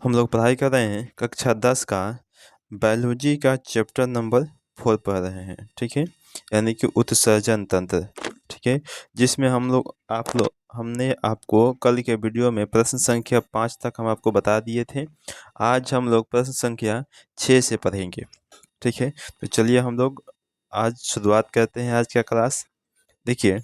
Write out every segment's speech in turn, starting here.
हम लोग पढ़ाई कर रहे हैं कक्षा 10 का बायोलॉजी का चैप्टर नंबर 4 पढ़ रहे हैं। ठीक है, यानी कि उत्सर्जन तंत्र। ठीक है, जिसमें हमने आपको कल के वीडियो में प्रश्न संख्या 5 तक हम आपको बता दिए थे। आज हम लोग प्रश्न संख्या 6 से पढ़ेंगे। ठीक है, तो चलिए हम लोग आज शुरुआत करते हैं आज का क्लास। देखिए,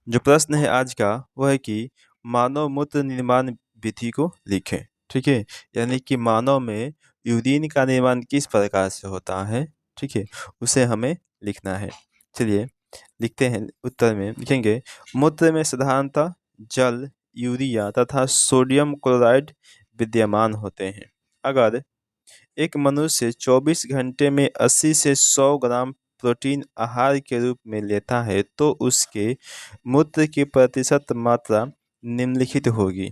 जो प्रश्न है आज का वह है कि मानव मूत्र निर्माण विधि को लिखें। ठीक है, यानी कि मानव में यूरिन का निर्माण किस प्रकार से होता है। ठीक है, उसे हमें लिखना है। चलिए लिखते हैं। उत्तर में लिखेंगे, मूत्र में साधारणतः जल, यूरिया तथा सोडियम क्लोराइड विद्यमान होते हैं। अगर एक मनुष्य 24 घंटे में 80 से 100 ग्राम प्रोटीन आहार के रूप में लेता है तो उसके मूत्र की प्रतिशत मात्रा निम्नलिखित होगी।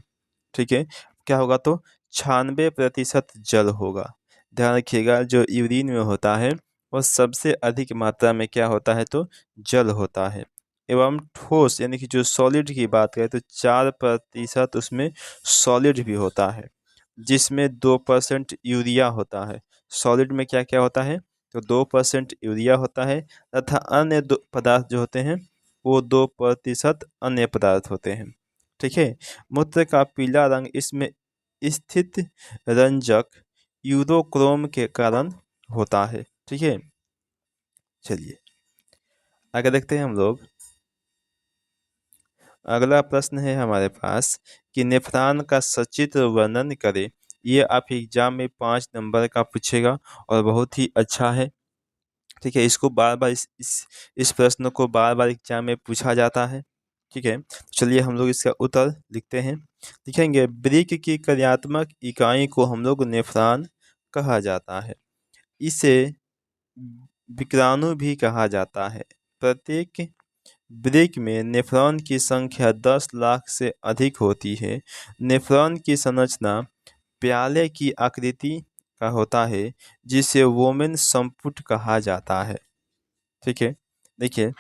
ठीक है, क्या होगा तो 96% जल होगा। ध्यान रखिएगा, जो यूरिन में होता है वह सबसे अधिक मात्रा में क्या होता है तो जल होता है। एवं ठोस यानी कि जो सॉलिड की बात करें तो 4% उसमें सॉलिड भी होता है, जिसमें 2% यूरिया होता है। सॉलिड में क्या क्या होता है तो 2% यूरिया होता है तथा अन्य दो पदार्थ जो होते हैं वो 2% अन्य पदार्थ होते हैं। ठीक है, मूत्र का पीला रंग इसमें स्थित रंजक यूरोक्रोम के कारण होता है। ठीक है, चलिए आगे देखते हैं हम लोग। अगला प्रश्न है हमारे पास कि नेफ्रॉन का सचित्र वर्णन करें। ये आप एग्जाम में 5 नंबर का पूछेगा और बहुत ही अच्छा है। ठीक है, इसको बार बार इस प्रश्न को बार बार एग्जाम में पूछा जाता है। ठीक है, चलिए हम लोग इसका उत्तर लिखते हैं। लिखेंगे, वृक्क की कार्यात्मक इकाई को हम लोग नेफ्रॉन कहा जाता है। इसे विक्राणु भी कहा जाता है। प्रत्येक वृक्क में नेफ्रॉन की संख्या 10 लाख से अधिक होती है। नेफ्रॉन की संरचना प्याले की आकृति का होता है, जिसे वोमेन संपुट कहा जाता है। ठीक है, देखिए,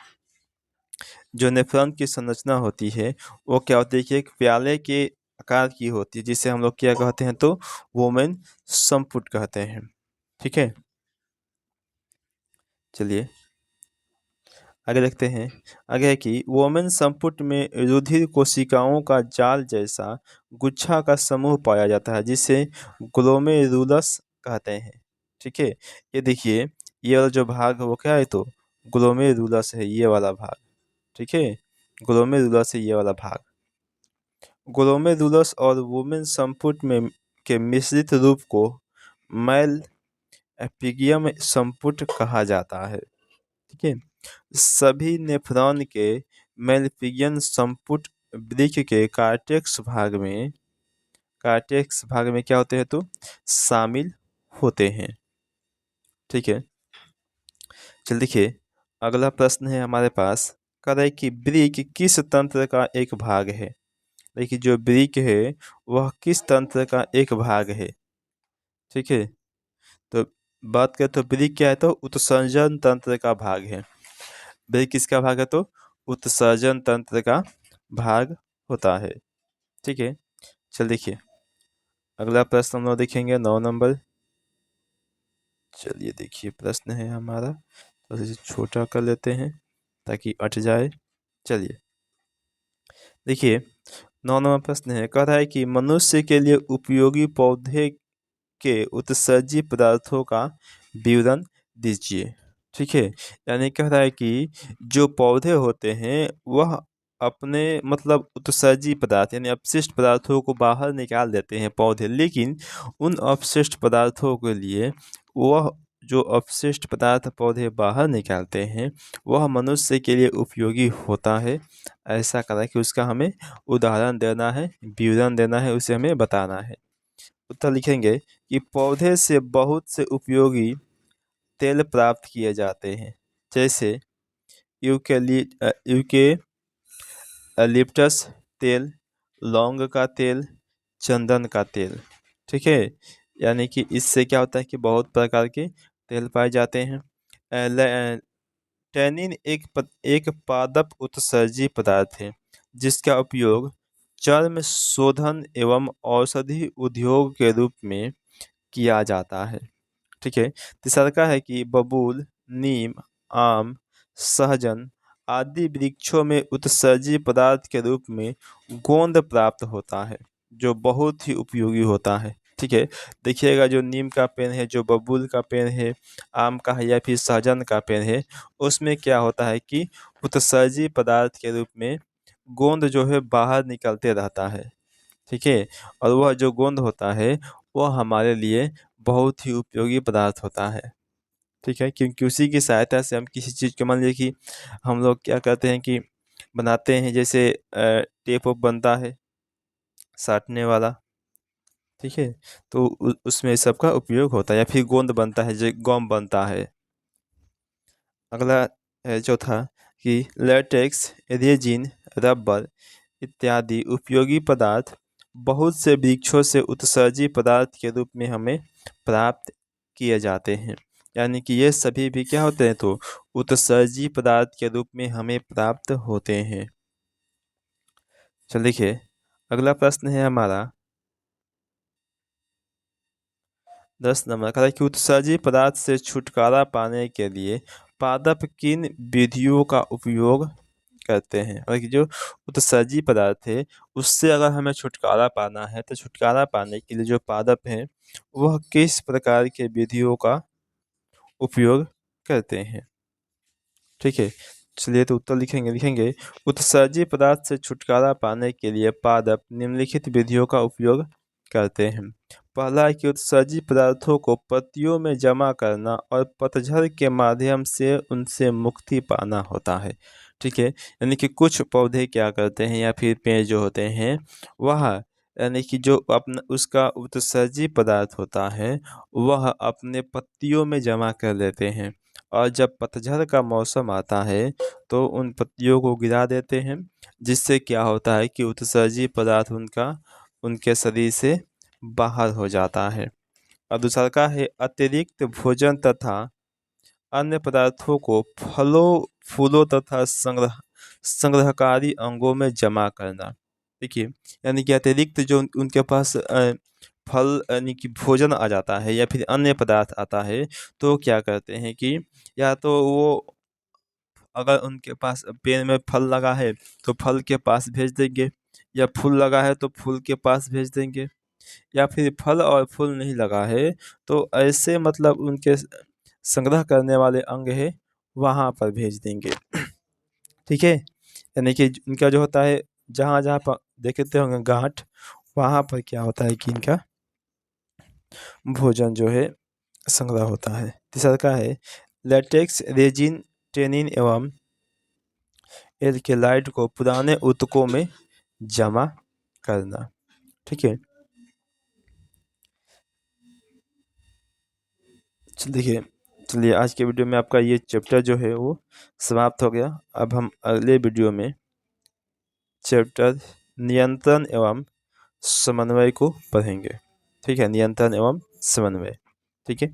जो नेफ्रॉन की संरचना होती है वो क्या होती है कि एक प्याले के आकार की होती है, जिसे हम लोग क्या कहते हैं तो वोमेन संपुट कहते हैं। ठीक है, चलिए आगे देखते हैं। आगे है कि वोमेन संपुट में रुधिर कोशिकाओं का जाल जैसा गुच्छा का समूह पाया जाता है, जिसे ग्लोमेरुलस कहते हैं। ठीक है, ये देखिए, ये वाला जो भाग है वो क्या है तो ग्लोमेरुलस है, ये वाला भाग। ठीक है, ग्लोमेरुलस है ये वाला भाग। ग्लोमेरुलस और वोमेन संपुट में के मिश्रित रूप को मैल एपिगियम संपुट कहा जाता है। ठीक है, सभी नेफ्रॉन के मेलपिगियन संपुट वृक्क के कार्टेक्स भाग में क्या होते हैं तो शामिल होते हैं। ठीक है, चल देखिए, अगला प्रश्न है हमारे पास, कह रहा है कि वृक्क किस तंत्र का एक भाग है। देखिए, जो वृक्क है वह किस तंत्र का एक भाग है। ठीक है, तो बात करें तो वृक्क क्या है तो उत्सर्जन तंत्र का भाग है। वृक्क किसका भाग है तो उत्सर्जन तंत्र का भाग होता है। ठीक है, चल देखिए, अगला प्रश्न हम लोग देखेंगे 9 नंबर। चलिए देखिए, प्रश्न है हमारा, तो इसे छोटा कर लेते हैं ताकि अट जाए। चलिए देखिए, 9 नंबर प्रश्न है, कह रहा है कि मनुष्य के लिए उपयोगी पौधे के उत्सर्जी पदार्थों का विवरण दीजिए। ठीक है, यानी कह रहा है कि जो पौधे होते हैं वह अपने मतलब उत्सर्जी पदार्थ यानी अपशिष्ट पदार्थों को बाहर निकाल देते हैं पौधे, लेकिन उन अपशिष्ट पदार्थों के लिए वह जो अपशिष्ट पदार्थ पौधे बाहर निकालते हैं वह मनुष्य के लिए उपयोगी होता है। ऐसा करा कि उसका हमें उदाहरण देना है, विवरण देना है, उसे हमें बताना है। उत्तर लिखेंगे कि पौधे से बहुत से उपयोगी तेल प्राप्त किए जाते हैं, जैसे यूकेलिप्टस तेल, लौंग का तेल, चंदन का तेल। ठीक है, यानी कि इससे क्या होता है कि बहुत प्रकार के तेल पाए जाते हैं। टैनिन एक पादप उत्सर्जी पदार्थ है, जिसका उपयोग चर्म शोधन एवं औषधि उद्योग के रूप में किया जाता है। ठीक है। तीसरा का है कि बबूल, नीम, आम, सहजन आदि वृक्षों में उत्सर्जी पदार्थ के रूप में गोंद प्राप्त होता है, जो बहुत ही उपयोगी होता है। ठीक है। देखिएगा, जो नीम का पेड़ है, जो बबूल का पेड़ है, आम का है या फिर सहजन का पेड़ है, उसमें क्या होता है कि उत्सर्जी पदार्थ के रूप में गोंद जो है बाहर निकलते रहता है। ठीक है। और वह जो गोंद होता है वह हमारे लिए बहुत ही उपयोगी पदार्थ होता है। ठीक है, क्योंकि उसी की सहायता से हम किसी चीज़ को, मान लीजिए कि हम लोग क्या करते हैं कि बनाते हैं, जैसे टेप ओप बनता है साटने वाला। ठीक है। तो उसमें सबका उपयोग होता है, या फिर गोंद बनता है, जो गम बनता है। अगला है चौथा कि लेटेक्स, रेजिन, रबर इत्यादि उपयोगी पदार्थ बहुत से वृक्षों से उत्सर्जी पदार्थ के रूप में हमें प्राप्त किए जाते हैं। यानी कि ये सभी भी क्या होते हैं, तो उत्सर्जी पदार्थ के रूप में हमें प्राप्त होते हैं। चलिए देखिए, अगला प्रश्न है हमारा 10 नंबर का, कि उत्सर्जी पदार्थ से छुटकारा पाने के लिए पादप किन विधियों का उपयोग करते हैं। और जो उत्सर्जी पदार्थ है उससे अगर हमें छुटकारा पाना है, तो छुटकारा पाने के लिए जो पादप हैं वह किस प्रकार के विधियों का उपयोग करते हैं। ठीक है। चलिए, तो उत्तर लिखेंगे उत्सर्जी पदार्थ से छुटकारा पाने के लिए पादप निम्नलिखित विधियों का उपयोग करते हैं। पहला है कि उत्सर्जी पदार्थों को पत्तियों में जमा करना और पतझड़ के माध्यम से उनसे मुक्ति पाना होता है। ठीक है। यानी कि कुछ पौधे क्या करते हैं, या फिर पेड़ जो होते हैं वह, यानी कि जो अपना उसका उत्सर्जी पदार्थ होता है वह अपने पत्तियों में जमा कर लेते हैं, और जब पतझड़ का मौसम आता है तो उन पत्तियों को गिरा देते हैं, जिससे क्या होता है कि उत्सर्जी पदार्थ उनका उनके शरीर से बाहर हो जाता है। और दूसरा का है अतिरिक्त भोजन तथा अन्य पदार्थों को फलों, फूलों तथा संग्रहकारी अंगों में जमा करना। देखिए, यानी कि अतिरिक्त जो उनके पास फल यानी कि भोजन आ जाता है या फिर अन्य पदार्थ आता है, तो क्या करते हैं कि या तो वो, अगर उनके पास पेड़ में फल लगा है तो फल के पास भेज देंगे, या फूल लगा है तो फूल के पास भेज देंगे, या फिर फल और फूल नहीं लगा है तो ऐसे मतलब उनके संग्रह करने वाले अंग है वहाँ पर भेज देंगे। ठीक है। यानी कि इनका जो होता है, जहाँ जहाँ पर देखते होंगे गांठ, वहाँ पर क्या होता है कि इनका भोजन जो है संग्रह होता है। तीसरा का है लेटेक्स, रेजिन, टेनिन एवं एल्केलाइड को पुराने ऊतकों में जमा करना। ठीक है। देखिए, चलिए आज के वीडियो में आपका ये चैप्टर जो है वो समाप्त हो गया। अब हम अगले वीडियो में चैप्टर नियंत्रण एवं समन्वय को पढ़ेंगे। ठीक है, नियंत्रण एवं समन्वय। ठीक है।